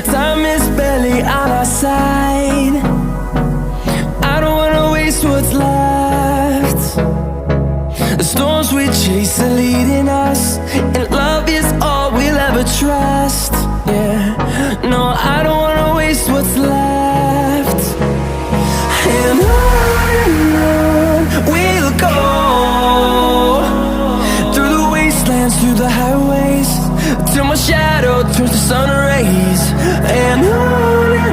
Time is barely on our side. I don't wanna waste what's left. The storms we chase are leading us, and love is all we'll ever trust. Yeah, no, I don't wanna waste what's left. And on we'll go, through the wastelands, through the highways, till my shadow turns to sun rays. And on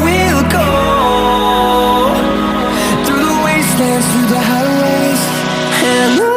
we'll go, through the wastelands, through the highways, and on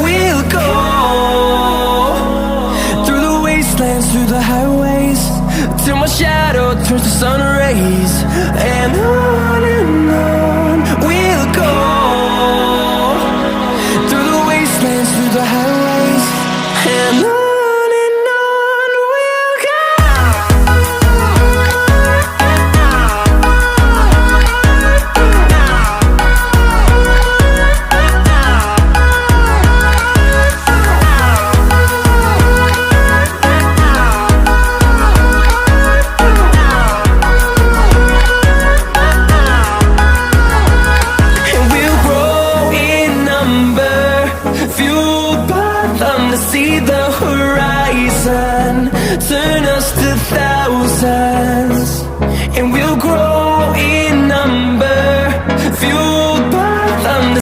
we'll go. Through the highways, till my shadow turns to sun rays. And on we'll go, through the wastelands, through the highways, and on. To see the horizon, turn us to thousands.